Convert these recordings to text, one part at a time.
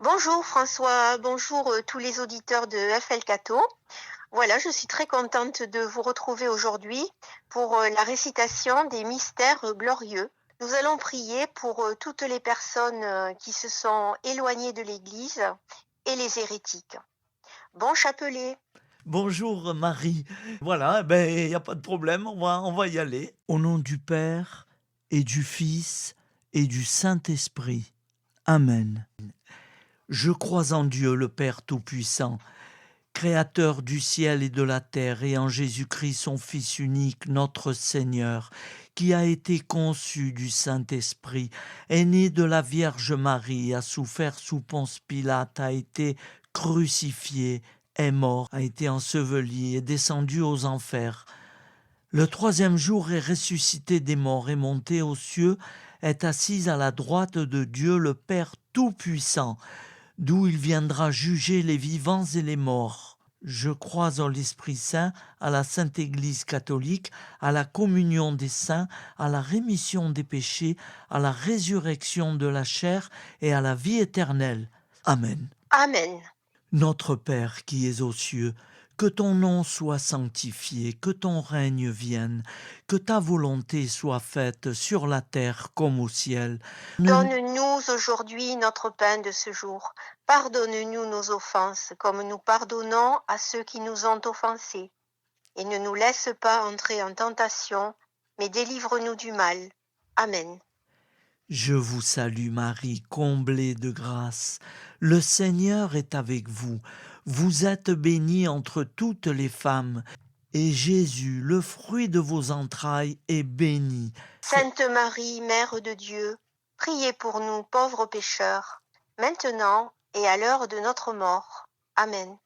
Bonjour François, bonjour tous les auditeurs de FL Cato. Voilà, je suis très contente de vous retrouver aujourd'hui pour la récitation des mystères glorieux. Nous allons prier pour toutes les personnes qui se sont éloignées de l'Église et les hérétiques. Bon chapelet. Bonjour Marie. Voilà, il n'y a pas de problème, on va y aller. Au nom du Père et du Fils et du Saint-Esprit. Amen. Je crois en Dieu, le Père Tout-Puissant, Créateur du ciel et de la terre, et en Jésus-Christ, son Fils unique, notre Seigneur, qui a été conçu du Saint-Esprit, est né de la Vierge Marie, a souffert sous Ponce Pilate, a été crucifié, est mort, a été enseveli, est descendu aux enfers. Le troisième jour est ressuscité des morts, est monté aux cieux, est assis à la droite de Dieu le Père Tout-Puissant, d'où il viendra juger les vivants et les morts. Je crois en l'Esprit Saint, à la Sainte Église catholique, à la communion des saints, à la rémission des péchés, à la résurrection de la chair et à la vie éternelle. Amen. Amen. Notre Père qui es aux cieux, que ton nom soit sanctifié, que ton règne vienne, que ta volonté soit faite sur la terre comme au ciel. Donne-nous aujourd'hui notre pain de ce jour. Pardonne-nous nos offenses comme nous pardonnons à ceux qui nous ont offensés. Et ne nous laisse pas entrer en tentation, mais délivre-nous du mal. Amen. Je vous salue Marie, comblée de grâce. Le Seigneur est avec vous. Vous êtes bénie entre toutes les femmes, et Jésus, le fruit de vos entrailles, est béni. Sainte Marie, Mère de Dieu, priez pour nous pauvres pécheurs, maintenant et à l'heure de notre mort. Amen.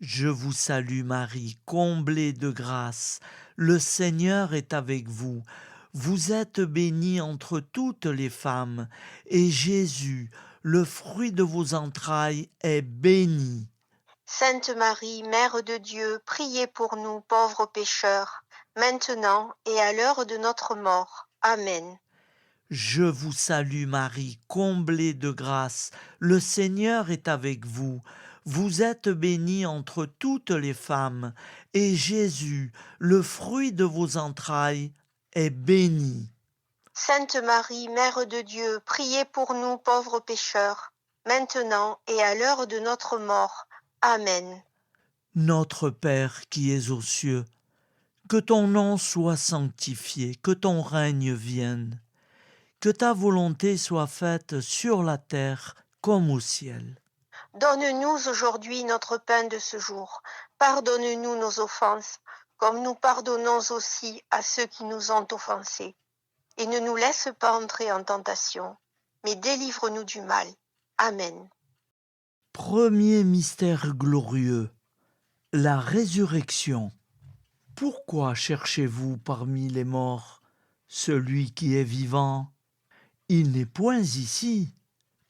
Je vous salue Marie, comblée de grâce. Le Seigneur est avec vous. Vous êtes bénie entre toutes les femmes, et Jésus, le fruit de vos entrailles, est béni. Sainte Marie, Mère de Dieu, priez pour nous pauvres pécheurs, maintenant et à l'heure de notre mort. Amen. Je vous salue Marie, comblée de grâce. Le Seigneur est avec vous. Vous êtes bénie entre toutes les femmes, et Jésus, le fruit de vos entrailles, est béni. Sainte Marie, Mère de Dieu, priez pour nous pauvres pécheurs, maintenant et à l'heure de notre mort. Amen. Notre Père qui es aux cieux, que ton nom soit sanctifié, que ton règne vienne, que ta volonté soit faite sur la terre comme au ciel. Donne-nous aujourd'hui notre pain de ce jour. Pardonne-nous nos offenses, comme nous pardonnons aussi à ceux qui nous ont offensés. Et ne nous laisse pas entrer en tentation, mais délivre-nous du mal. Amen. Premier mystère glorieux, la résurrection. Pourquoi cherchez-vous parmi les morts celui qui est vivant? Il n'est point ici,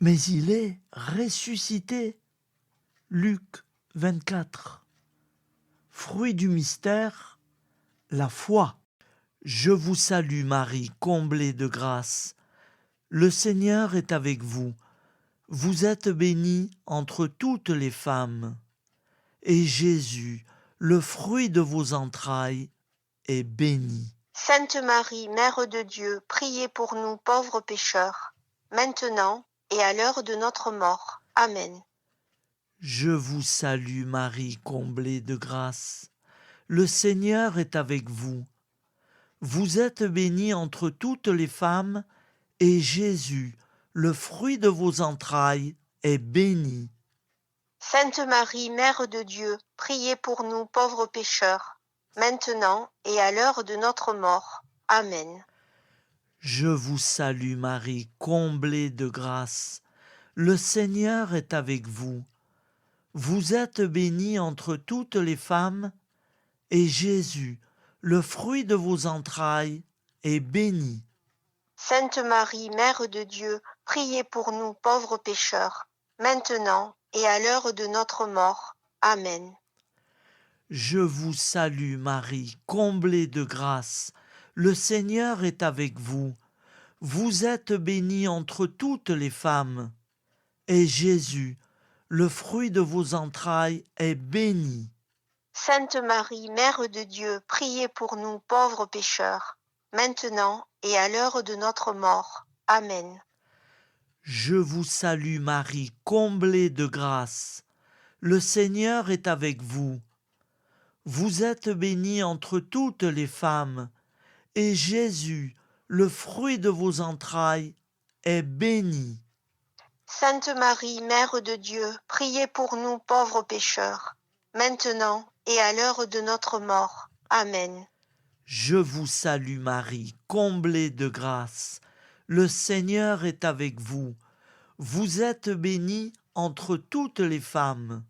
mais il est ressuscité. Luc 24. Fruit du mystère, la foi. Je vous salue Marie, comblée de grâce. Le Seigneur est avec vous. Vous êtes bénie entre toutes les femmes. Et Jésus, le fruit de vos entrailles, est béni. Sainte Marie, Mère de Dieu, priez pour nous pauvres pécheurs, maintenant et à l'heure de notre mort. Amen. Je vous salue Marie, comblée de grâce. Le Seigneur est avec vous. Vous êtes bénie entre toutes les femmes, et Jésus, le fruit de vos entrailles, est béni. Sainte Marie, Mère de Dieu, priez pour nous pauvres pécheurs, maintenant et à l'heure de notre mort. Amen. Je vous salue Marie, comblée de grâce. Le Seigneur est avec vous. Vous êtes bénie entre toutes les femmes, et Jésus, le fruit de vos entrailles, est béni. Sainte Marie, Mère de Dieu, priez pour nous pauvres pécheurs, maintenant et à l'heure de notre mort. Amen. Je vous salue Marie, comblée de grâce. Le Seigneur est avec vous. Vous êtes bénie entre toutes les femmes, et Jésus, le fruit de vos entrailles, est béni. Sainte Marie, Mère de Dieu, priez pour nous pauvres pécheurs, maintenant et à l'heure de notre mort. Amen. Je vous salue Marie, comblée de grâce. Le Seigneur est avec vous. Vous êtes bénie entre toutes les femmes, et Jésus, le fruit de vos entrailles, est béni. Sainte Marie, Mère de Dieu, priez pour nous pauvres pécheurs, maintenant et à l'heure de notre mort. Amen. Je vous salue Marie, comblée de grâce. Le Seigneur est avec vous. Vous êtes bénie entre toutes les femmes,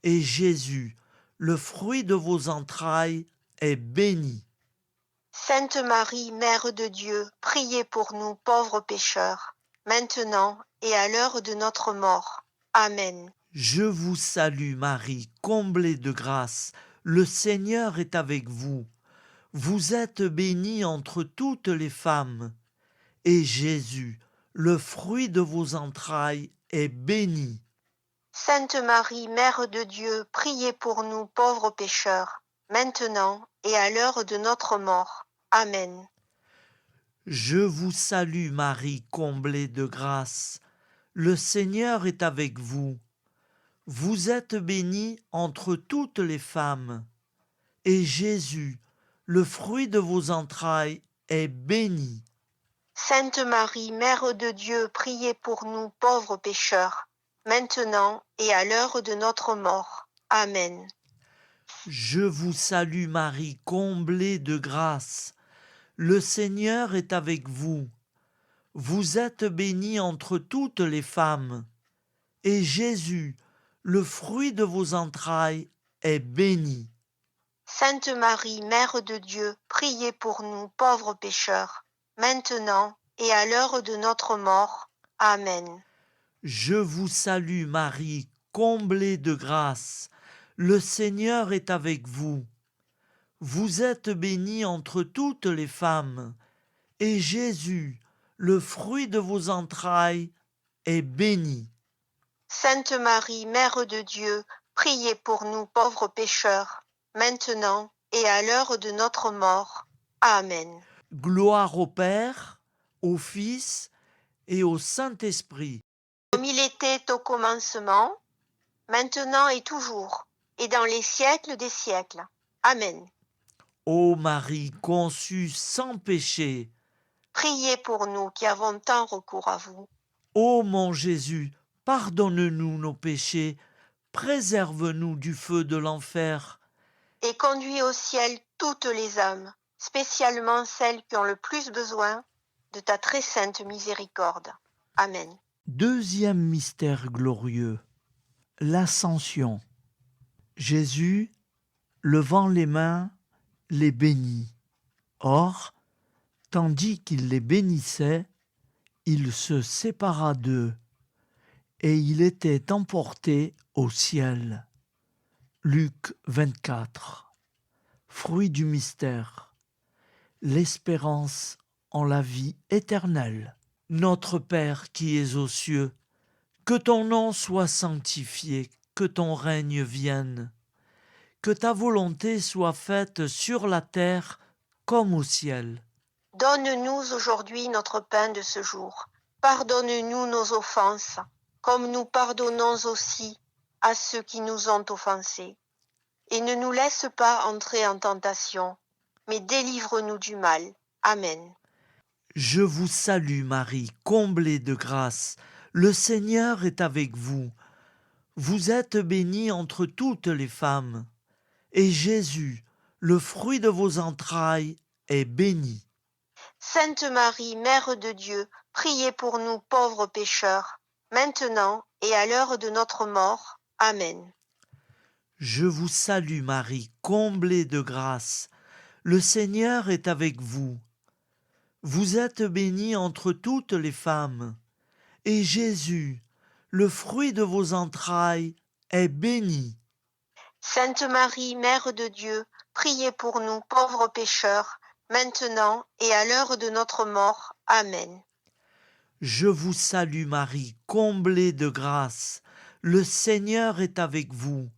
et Jésus, le fruit de vos entrailles, est béni. Sainte Marie, Mère de Dieu, priez pour nous pauvres pécheurs, maintenant et à l'heure de notre mort. Amen. Je vous salue Marie, comblée de grâce. Le Seigneur est avec vous. Vous êtes bénie entre toutes les femmes, et Jésus, le fruit de vos entrailles, est béni. Sainte Marie, Mère de Dieu, priez pour nous pauvres pécheurs, maintenant et à l'heure de notre mort. Amen. Je vous salue Marie, comblée de grâce. Le Seigneur est avec vous. Vous êtes bénie entre toutes les femmes, et Jésus, le fruit de vos entrailles, est béni. Sainte Marie, Mère de Dieu, priez pour nous pauvres pécheurs, maintenant et à l'heure de notre mort. Amen. Je vous salue Marie, comblée de grâce. Le Seigneur est avec vous. Vous êtes bénie entre toutes les femmes, et Jésus, le fruit de vos entrailles, est béni. Sainte Marie, Mère de Dieu, priez pour nous pauvres pécheurs, maintenant et à l'heure de notre mort. Amen. Je vous salue Marie, comblée de grâce. Le Seigneur est avec vous. Vous êtes bénie entre toutes les femmes, et Jésus, le fruit de vos entrailles, est béni. Sainte Marie, Mère de Dieu, priez pour nous pauvres pécheurs, maintenant et à l'heure de notre mort. Amen. Gloire au Père, au Fils et au Saint-Esprit. Comme il était au commencement, maintenant et toujours, et dans les siècles des siècles. Amen. Ô Marie conçue sans péché, Priez pour nous qui avons tant recours à vous. ô mon Jésus, pardonne-nous nos péchés, préserve-nous du feu de l'enfer, Et conduis au ciel toutes les âmes, spécialement celles qui ont le plus besoin de ta très sainte miséricorde. Amen. Deuxième mystère glorieux, l'Ascension. Jésus, levant les mains, les bénit. Or, tandis qu'il les bénissait, il se sépara d'eux, et il était emporté au ciel. Luc 24. Fruit du mystère, l'espérance en la vie éternelle. Notre Père qui es aux cieux, que ton nom soit sanctifié, que ton règne vienne, que ta volonté soit faite sur la terre comme au ciel. Donne-nous aujourd'hui notre pain de ce jour. Pardonne-nous nos offenses, comme nous pardonnons aussi à ceux qui nous ont offensés. Et ne nous laisse pas entrer en tentation, mais délivre-nous du mal. Amen. Je vous salue Marie, comblée de grâce. Le Seigneur est avec vous. Vous êtes bénie entre toutes les femmes, et Jésus, le fruit de vos entrailles, est béni. Sainte Marie, Mère de Dieu, priez pour nous pauvres pécheurs, maintenant et à l'heure de notre mort. Amen. Je vous salue Marie, comblée de grâce. Le Seigneur est avec vous. Vous êtes bénie entre toutes les femmes, et Jésus, le fruit de vos entrailles, est béni. Sainte Marie, Mère de Dieu, priez pour nous pauvres pécheurs, maintenant et à l'heure de notre mort. Amen. Je vous salue Marie, comblée de grâce. Le Seigneur est avec vous.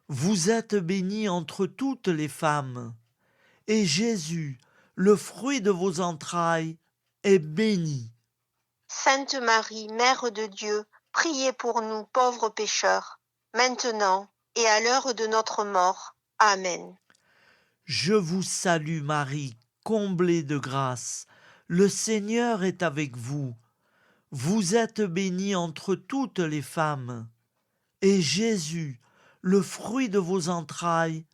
Vous êtes bénie entre toutes les femmes. Et Jésus, le fruit de vos entrailles, est béni. Sainte Marie, Mère de Dieu, priez pour nous pauvres pécheurs, maintenant et à l'heure de notre mort. Amen. Je vous salue Marie, comblée de grâce. Le Seigneur est avec vous. Vous êtes bénie entre toutes les femmes. Et Jésus, le fruit de vos entrailles,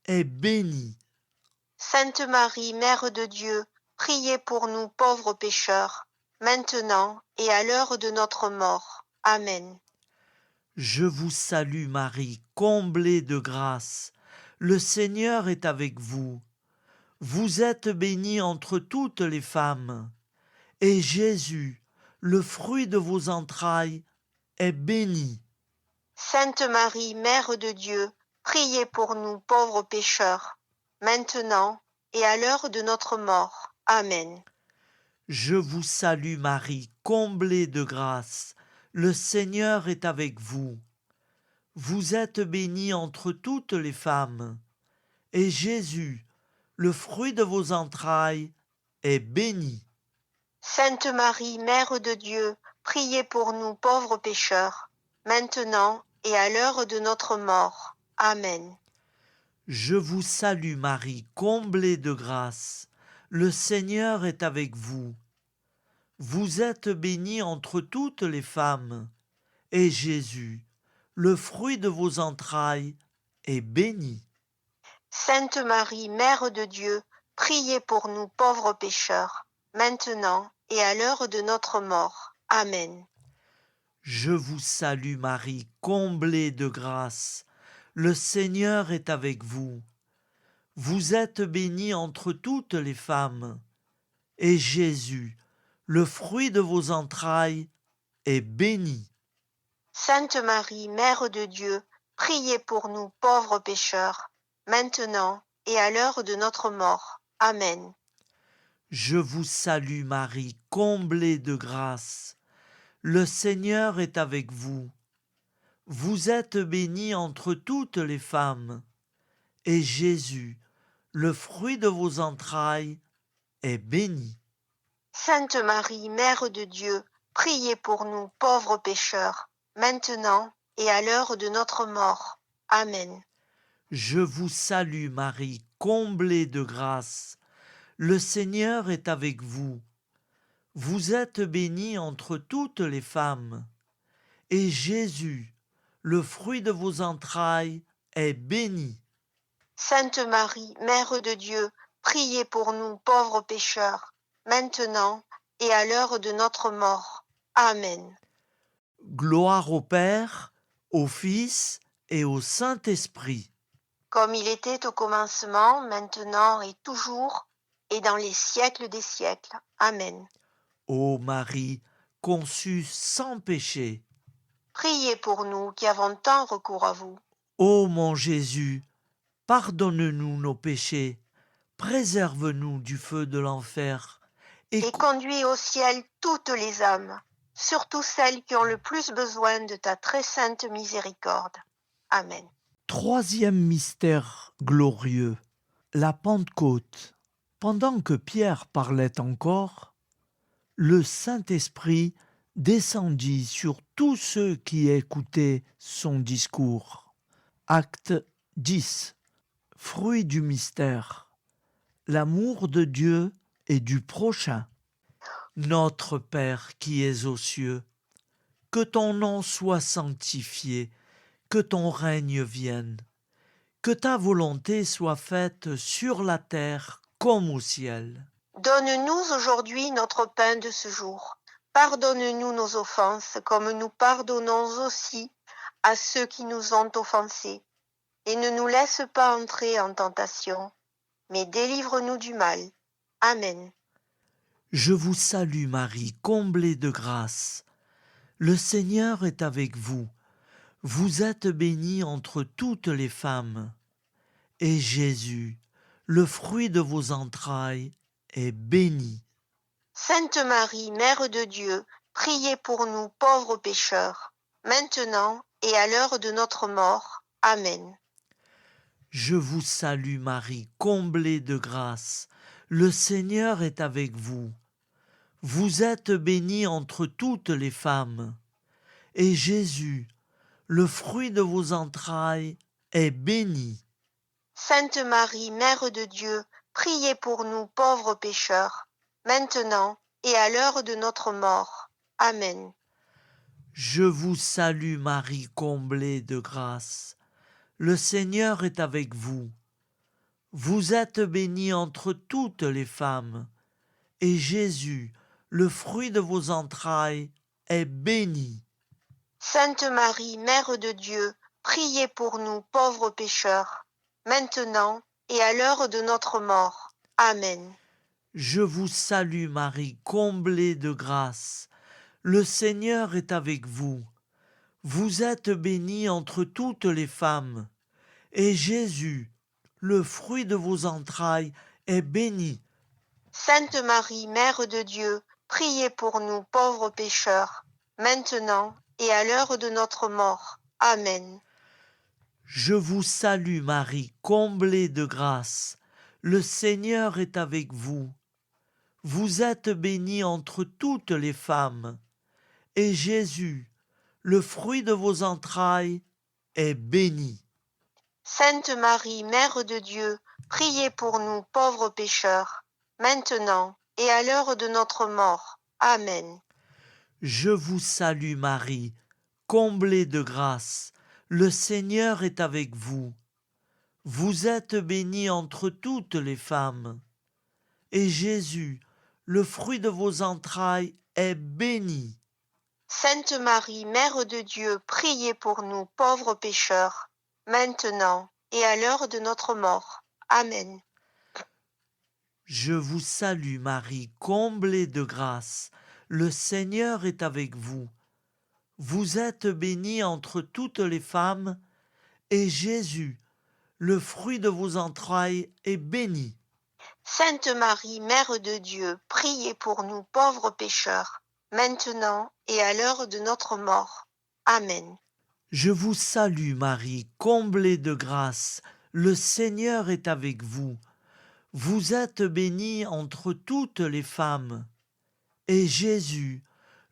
est béni. Sainte Marie, Mère de Dieu, priez pour nous pauvres pécheurs, maintenant et à l'heure de notre mort. Amen. Je vous salue Marie, comblée de grâce. Le Seigneur est avec vous. Vous êtes bénie entre toutes les femmes. Et Jésus, le fruit de vos entrailles, est béni. Sainte Marie, Mère de Dieu, priez pour nous pauvres pécheurs, maintenant et à l'heure de notre mort. Amen. Je vous salue Marie, comblée de grâce. Le Seigneur est avec vous. Vous êtes bénie entre toutes les femmes. Et Jésus, le fruit de vos entrailles, est béni. Sainte Marie, Mère de Dieu, priez pour nous pauvres pécheurs, maintenant et à l'heure de notre mort. Amen. Je vous salue Marie, comblée de grâce. Le Seigneur est avec vous. Vous êtes bénie entre toutes les femmes. Et Jésus, le fruit de vos entrailles, est béni. Sainte Marie, Mère de Dieu, priez pour nous pauvres pécheurs, maintenant et à l'heure de notre mort. Amen. Je vous salue Marie, comblée de grâce. Le Seigneur est avec vous. Vous êtes bénie entre toutes les femmes. Et Jésus, le fruit de vos entrailles, est béni. Sainte Marie, Mère de Dieu, priez pour nous pauvres pécheurs, maintenant et à l'heure de notre mort. Amen. Je vous salue Marie, comblée de grâce. Le Seigneur est avec vous. Vous êtes bénie entre toutes les femmes. Et Jésus, le fruit de vos entrailles, est béni. Sainte Marie, Mère de Dieu, priez pour nous pauvres pécheurs, maintenant et à l'heure de notre mort. Amen. Je vous salue Marie, comblée de grâce. Le Seigneur est avec vous. Vous êtes bénie entre toutes les femmes. Et Jésus, le fruit de vos entrailles, est béni. Sainte Marie, Mère de Dieu, priez pour nous pauvres pécheurs, maintenant et à l'heure de notre mort. Amen. Gloire au Père, au Fils et au Saint-Esprit. Comme il était au commencement, maintenant et toujours, et dans les siècles des siècles. Amen. Ô Marie, conçue sans péché. Priez pour nous qui avons tant recours à vous. Ô mon Jésus, pardonne-nous nos péchés, préserve-nous du feu de l'enfer, Et conduis au ciel toutes les âmes, surtout celles qui ont le plus besoin de ta très sainte miséricorde. Amen. Troisième mystère glorieux, la Pentecôte. Pendant que Pierre parlait encore, le Saint-Esprit descendit sur tous ceux qui écoutaient son discours. Acte 10. Fruit du mystère. L'amour de Dieu et du prochain. Notre Père qui es aux cieux, que ton nom soit sanctifié, que ton règne vienne, que ta volonté soit faite sur la terre comme au ciel. Donne-nous aujourd'hui notre pain de ce jour. Pardonne-nous nos offenses, comme nous pardonnons aussi à ceux qui nous ont offensés. Et ne nous laisse pas entrer en tentation, mais délivre-nous du mal. Amen. Je vous salue Marie, comblée de grâce. Le Seigneur est avec vous. Vous êtes bénie entre toutes les femmes. Et Jésus, le fruit de vos entrailles, est béni. Sainte Marie, Mère de Dieu, priez pour nous pauvres pécheurs, maintenant et à l'heure de notre mort. Amen. Je vous salue Marie, comblée de grâce. Le Seigneur est avec vous. Vous êtes bénie entre toutes les femmes. Et Jésus, le fruit de vos entrailles, est béni. Sainte Marie, Mère de Dieu, priez pour nous pauvres pécheurs, maintenant et à l'heure de notre mort. Amen. Je vous salue Marie, comblée de grâce. Le Seigneur est avec vous. Vous êtes bénie entre toutes les femmes. Et Jésus, le fruit de vos entrailles, est béni. Sainte Marie, Mère de Dieu, priez pour nous pauvres pécheurs, maintenant et à l'heure de notre mort. Amen. Je vous salue Marie, comblée de grâce. Le Seigneur est avec vous. Vous êtes bénie entre toutes les femmes. Et Jésus, le fruit de vos entrailles, est béni. Sainte Marie, Mère de Dieu, priez pour nous pauvres pécheurs, maintenant et à l'heure de notre mort. Amen. Je vous salue Marie, comblée de grâce. Le Seigneur est avec vous. Vous êtes bénie entre toutes les femmes. Et Jésus, le fruit de vos entrailles, est béni. Sainte Marie, Mère de Dieu, priez pour nous pauvres pécheurs, maintenant et à l'heure de notre mort. Amen. Je vous salue Marie, comblée de grâce. Le Seigneur est avec vous. Vous êtes bénie entre toutes les femmes. Et Jésus, le fruit de vos entrailles, est béni. Sainte Marie, Mère de Dieu, priez pour nous pauvres pécheurs, maintenant et à l'heure de notre mort. Amen. Je vous salue Marie, comblée de grâce. Le Seigneur est avec vous. Vous êtes bénie entre toutes les femmes, et Jésus, le fruit de vos entrailles, est béni. Sainte Marie, Mère de Dieu, priez pour nous pauvres pécheurs, maintenant et à l'heure de notre mort. Amen. Je vous salue Marie, comblée de grâce. Le Seigneur est avec vous. Vous êtes bénie entre toutes les femmes. Et Jésus,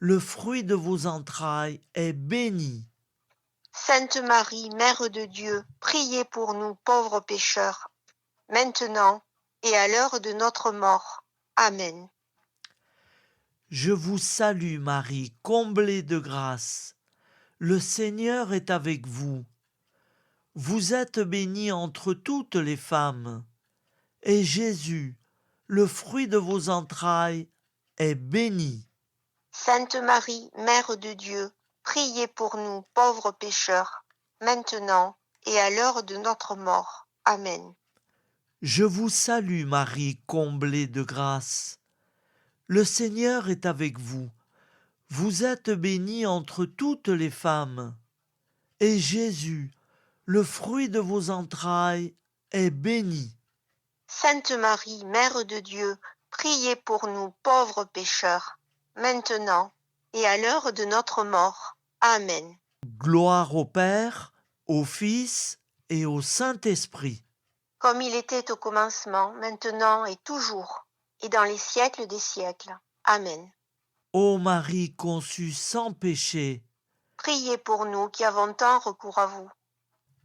le fruit de vos entrailles, est béni. Sainte Marie, Mère de Dieu, priez pour nous pauvres pécheurs, maintenant et à l'heure de notre mort. Amen. Je vous salue Marie, comblée de grâce. Le Seigneur est avec vous. Vous êtes bénie entre toutes les femmes. Et Jésus, le fruit de vos entrailles, est béni. Sainte Marie, Mère de Dieu, priez pour nous pauvres pécheurs, maintenant et à l'heure de notre mort. Amen. Je vous salue Marie, comblée de grâce. Le Seigneur est avec vous. Vous êtes bénie entre toutes les femmes. Et Jésus, le fruit de vos entrailles, est béni. Sainte Marie, Mère de Dieu, priez pour nous pauvres pécheurs, maintenant et à l'heure de notre mort. Amen. Gloire au Père, au Fils et au Saint-Esprit. Comme il était au commencement, maintenant et toujours, et dans les siècles des siècles. Amen. Ô Marie conçue sans péché, Priez pour nous qui avons tant recours à vous.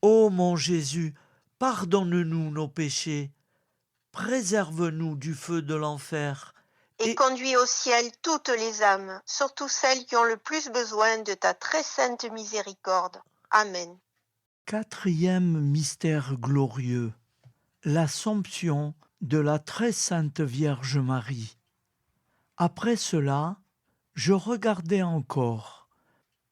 ô mon Jésus, pardonne-nous nos péchés, préserve-nous du feu de l'enfer, Et conduis au ciel toutes les âmes, surtout celles qui ont le plus besoin de ta très sainte miséricorde. Amen. Quatrième mystère glorieux, l'Assomption de la très sainte Vierge Marie. Après cela, je regardai encore,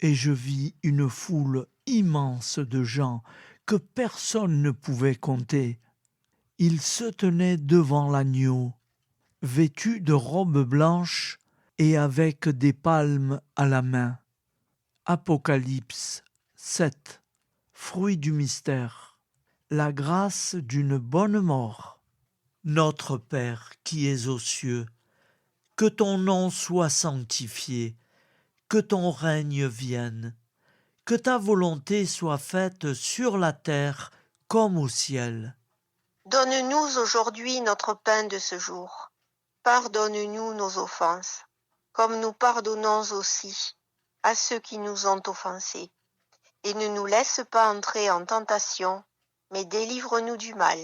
et je vis une foule immense de gens que personne ne pouvait compter. Ils se tenaient devant l'agneau, vêtus de robes blanches et avec des palmes à la main. Apocalypse 7. Fruit du mystère. La grâce d'une bonne mort. Notre Père qui es aux cieux, Que ton nom soit sanctifié, que ton règne vienne, que ta volonté soit faite sur la terre comme au ciel. Donne-nous aujourd'hui notre pain de ce jour. Pardonne-nous nos offenses, comme nous pardonnons aussi à ceux qui nous ont offensés. Et ne nous laisse pas entrer en tentation, mais délivre-nous du mal.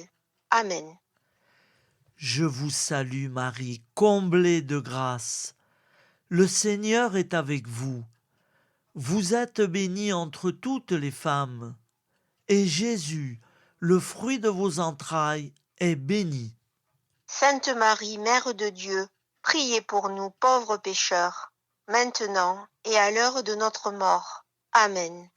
Amen. Je vous salue Marie, comblée de grâce. Le Seigneur est avec vous. Vous êtes bénie entre toutes les femmes, et Jésus, le fruit de vos entrailles, est béni. Sainte Marie, Mère de Dieu, priez pour nous pauvres pécheurs, maintenant et à l'heure de notre mort. Amen.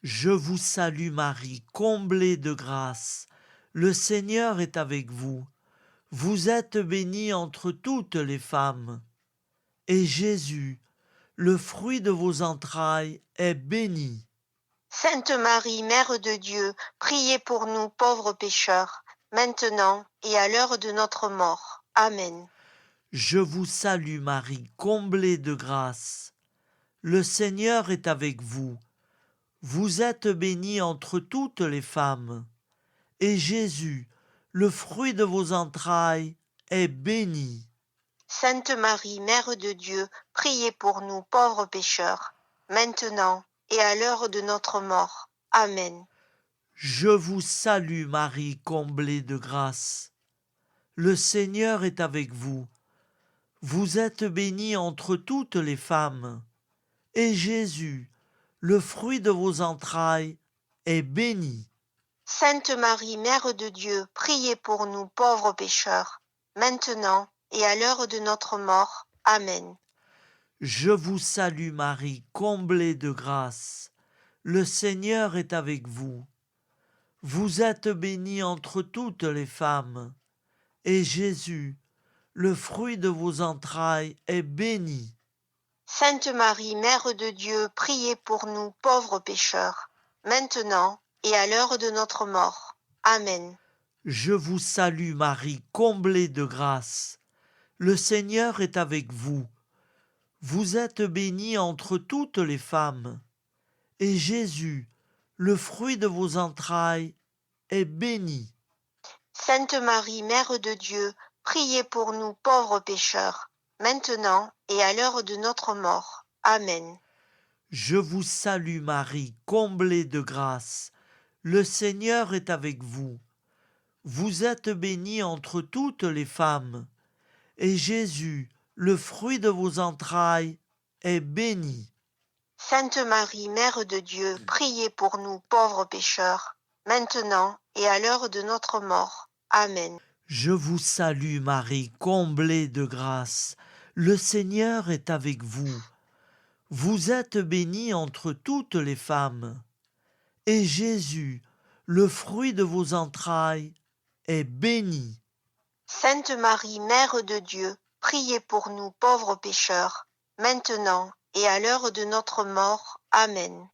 Je vous salue Marie, comblée de grâce. Le Seigneur est avec vous. Vous êtes bénie entre toutes les femmes, et Jésus, le fruit de vos entrailles, est béni. Sainte Marie, Mère de Dieu, priez pour nous pauvres pécheurs, maintenant et à l'heure de notre mort. Amen. Je vous salue Marie, comblée de grâce. Le Seigneur est avec vous. Vous êtes bénie entre toutes les femmes, et Jésus, le fruit de vos entrailles, est béni. Sainte Marie, Mère de Dieu, priez pour nous pauvres pécheurs, maintenant et à l'heure de notre mort. Amen. Je vous salue Marie, comblée de grâce. Le Seigneur est avec vous. Vous êtes bénie entre toutes les femmes, et Jésus, le fruit de vos entrailles, est béni. Sainte Marie, Mère de Dieu, priez pour nous pauvres pécheurs, maintenant et à l'heure de notre mort. Amen. Je vous salue Marie, comblée de grâce. Le Seigneur est avec vous. Vous êtes bénie entre toutes les femmes, et Jésus, le fruit de vos entrailles, est béni. Sainte Marie, Mère de Dieu, priez pour nous pauvres pécheurs, maintenant et à l'heure de notre mort. Amen. Je vous salue Marie, comblée de grâce. Le Seigneur est avec vous. Vous êtes bénie entre toutes les femmes, et Jésus, le fruit de vos entrailles, est béni. Sainte Marie, Mère de Dieu, priez pour nous pauvres pécheurs, maintenant et à l'heure de notre mort. Amen. Je vous salue Marie, comblée de grâce. Le Seigneur est avec vous. Vous êtes bénie entre toutes les femmes, et Jésus, le fruit de vos entrailles, est béni. Sainte Marie, Mère de Dieu, priez pour nous pauvres pécheurs, maintenant et à l'heure de notre mort. Amen. Je vous salue Marie, comblée de grâce. Le Seigneur est avec vous. Vous êtes bénie entre toutes les femmes, et Jésus, le fruit de vos entrailles, est béni. Sainte Marie, Mère de Dieu, priez pour nous pauvres pécheurs, maintenant et à l'heure de notre mort. Amen.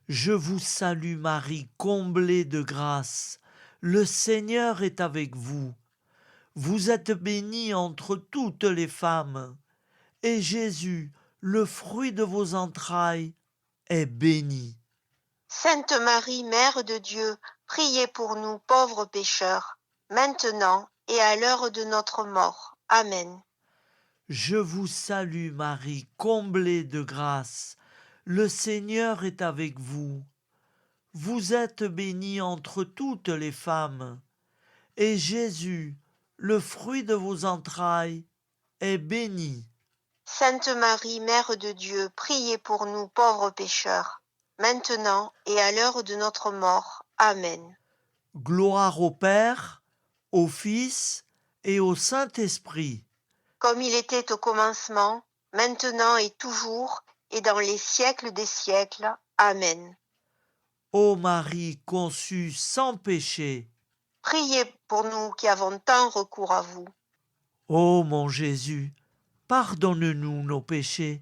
Je vous salue Marie, comblée de grâce. Le Seigneur est avec vous. Vous êtes bénie entre toutes les femmes, et Jésus, le fruit de vos entrailles, est béni. Sainte Marie, Mère de Dieu, priez pour nous pauvres pécheurs, maintenant et à l'heure de notre mort. Amen. Je vous salue Marie, comblée de grâce. Le Seigneur est avec vous. Vous êtes bénie entre toutes les femmes, et Jésus, le fruit de vos entrailles, est béni. Sainte Marie, Mère de Dieu, priez pour nous pauvres pécheurs, maintenant et à l'heure de notre mort. Amen. Gloire au Père, au Fils et au Saint-Esprit. Comme il était au commencement, maintenant et toujours, et dans les siècles des siècles. Amen. Ô Marie conçue sans péché, Priez pour nous qui avons tant recours à vous. ô mon Jésus, pardonne-nous nos péchés,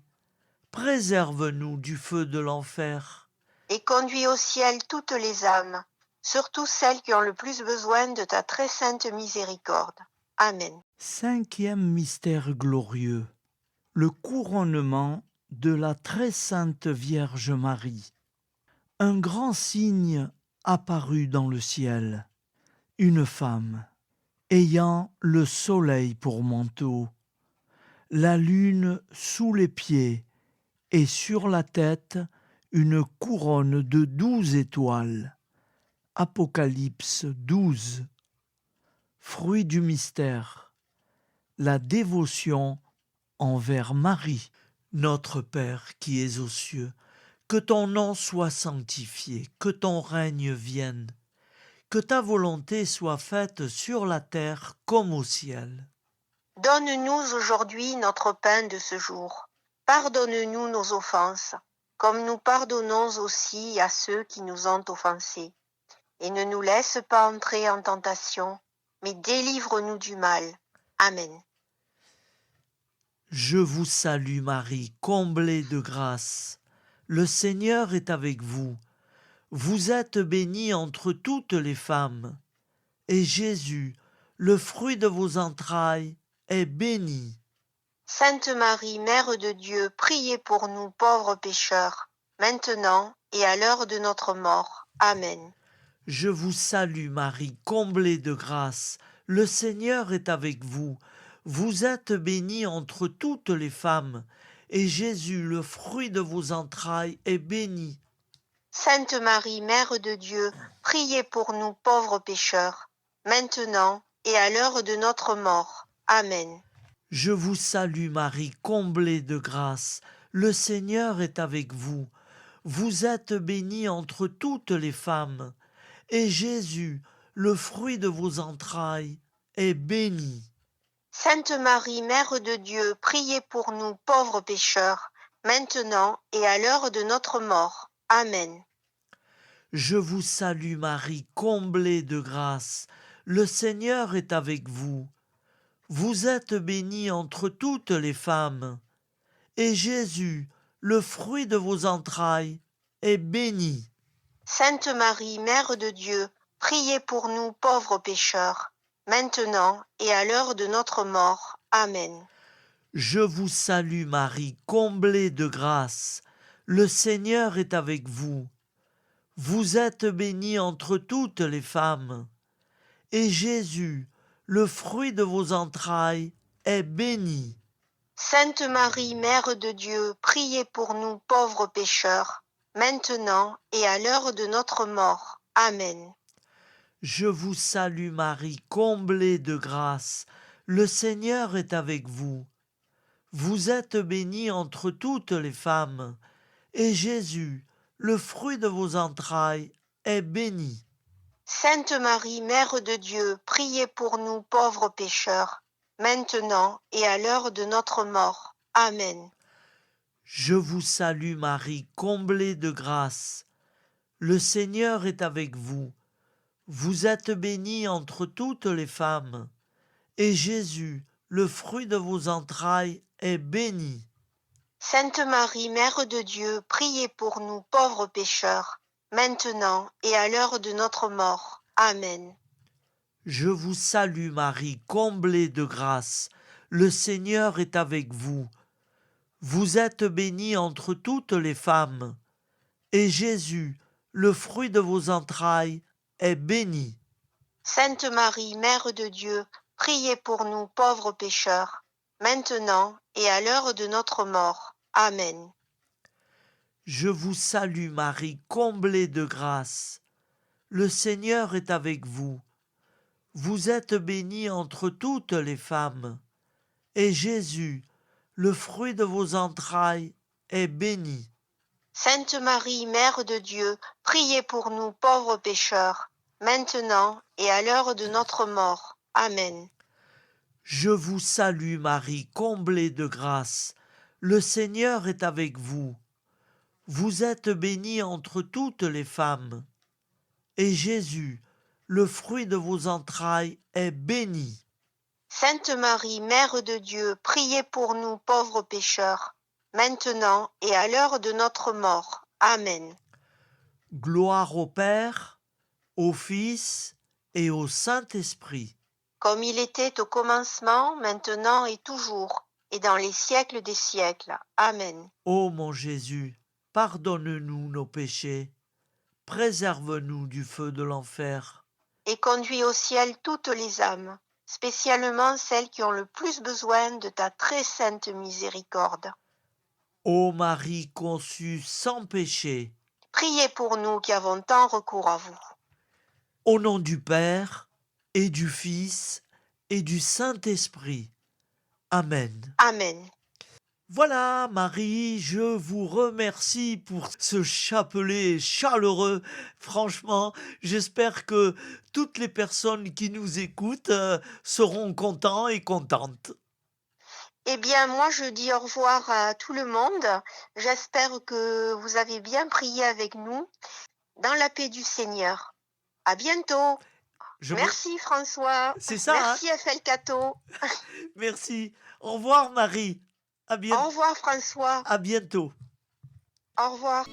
préserve-nous du feu de l'enfer, Et conduis au ciel toutes les âmes, surtout celles qui ont le plus besoin de ta très sainte miséricorde. Amen. Cinquième mystère glorieux, le couronnement de la très sainte Vierge Marie. Un grand signe apparut dans le ciel, une femme, ayant le soleil pour manteau, la lune sous les pieds, et sur la tête une couronne de 12 étoiles. Apocalypse 12. Fruit du mystère, la dévotion envers Marie. Notre Père qui es aux cieux, que ton nom soit sanctifié, que ton règne vienne, que ta volonté soit faite sur la terre comme au ciel. Donne-nous aujourd'hui notre pain de ce jour. Pardonne-nous nos offenses, comme nous pardonnons aussi à ceux qui nous ont offensés. Et ne nous laisse pas entrer en tentation, mais délivre-nous du mal. Amen. Je vous salue Marie, comblée de grâce. Le Seigneur est avec vous. Vous êtes bénie entre toutes les femmes. Et Jésus, le fruit de vos entrailles, est béni. Sainte Marie, Mère de Dieu, priez pour nous pauvres pécheurs, maintenant et à l'heure de notre mort. Amen. Je vous salue Marie, comblée de grâce. Le Seigneur est avec vous. Vous êtes bénie entre toutes les femmes. Et Jésus, le fruit de vos entrailles, est béni. Sainte Marie, Mère de Dieu, priez pour nous pauvres pécheurs, maintenant et à l'heure de notre mort. Amen. Je vous salue Marie, comblée de grâce. Le Seigneur est avec vous. Vous êtes bénie entre toutes les femmes. Et Jésus, le fruit de vos entrailles, est béni. Sainte Marie, Mère de Dieu, priez pour nous pauvres pécheurs, maintenant et à l'heure de notre mort. Amen. Je vous salue Marie, comblée de grâce. Le Seigneur est avec vous. Vous êtes bénie entre toutes les femmes. Et Jésus, le fruit de vos entrailles, est béni. Sainte Marie, Mère de Dieu, priez pour nous pauvres pécheurs, maintenant et à l'heure de notre mort. Amen. Je vous salue Marie, comblée de grâce. Le Seigneur est avec vous. Vous êtes bénie entre toutes les femmes. Et Jésus, le fruit de vos entrailles, est béni. Sainte Marie, Mère de Dieu, priez pour nous pauvres pécheurs, maintenant et à l'heure de notre mort. Amen. Je vous salue Marie, comblée de grâce. Le Seigneur est avec vous. Vous êtes bénie entre toutes les femmes. Et Jésus, le fruit de vos entrailles, est béni. Sainte Marie, Mère de Dieu, priez pour nous pauvres pécheurs, maintenant et à l'heure de notre mort. Amen. Je vous salue Marie, comblée de grâce. Le Seigneur est avec vous. Vous êtes bénie entre toutes les femmes. Et Jésus, le fruit de vos entrailles, est béni. Sainte Marie, Mère de Dieu, priez pour nous pauvres pécheurs, maintenant et à l'heure de notre mort. Amen. Je vous salue Marie, comblée de grâce. Le Seigneur est avec vous. Vous êtes bénie entre toutes les femmes. Et Jésus, le fruit de vos entrailles, est béni. Sainte Marie, Mère de Dieu, priez pour nous pauvres pécheurs, maintenant et à l'heure de notre mort. Amen. Je vous salue Marie, comblée de grâce. Le Seigneur est avec vous. Vous êtes bénie entre toutes les femmes. Et Jésus, le fruit de vos entrailles, est béni. Sainte Marie, Mère de Dieu, priez pour nous pauvres pécheurs, maintenant et à l'heure de notre mort. Amen. Je vous salue Marie, comblée de grâce. Le Seigneur est avec vous. Vous êtes bénie entre toutes les femmes. Et Jésus, le fruit de vos entrailles, est béni. Sainte Marie, Mère de Dieu, priez pour nous pauvres pécheurs, maintenant et à l'heure de notre mort. Amen. Gloire au Père, au Fils et au Saint-Esprit. comme il était au commencement, maintenant et toujours, et dans les siècles des siècles. Amen. Ô mon Jésus, pardonne-nous nos péchés, préserve-nous du feu de l'enfer. Et conduis au ciel toutes les âmes, spécialement celles qui ont le plus besoin de ta très sainte miséricorde. Ô Marie conçue sans péché, Priez pour nous qui avons tant recours à vous. au nom du Père et du Fils et du Saint-Esprit. Amen. Amen. Voilà, Marie, je vous remercie pour ce chapelet chaleureux. Franchement, j'espère que toutes les personnes qui nous écoutent seront contents et contentes. Eh bien, moi, je dis au revoir à tout le monde. J'espère que vous avez bien prié avec nous dans la paix du Seigneur. À bientôt. Je me- Merci François. C'est ça, hein? Merci FL Cato. Merci. Au revoir, Marie. Au revoir François. À bientôt. Au revoir.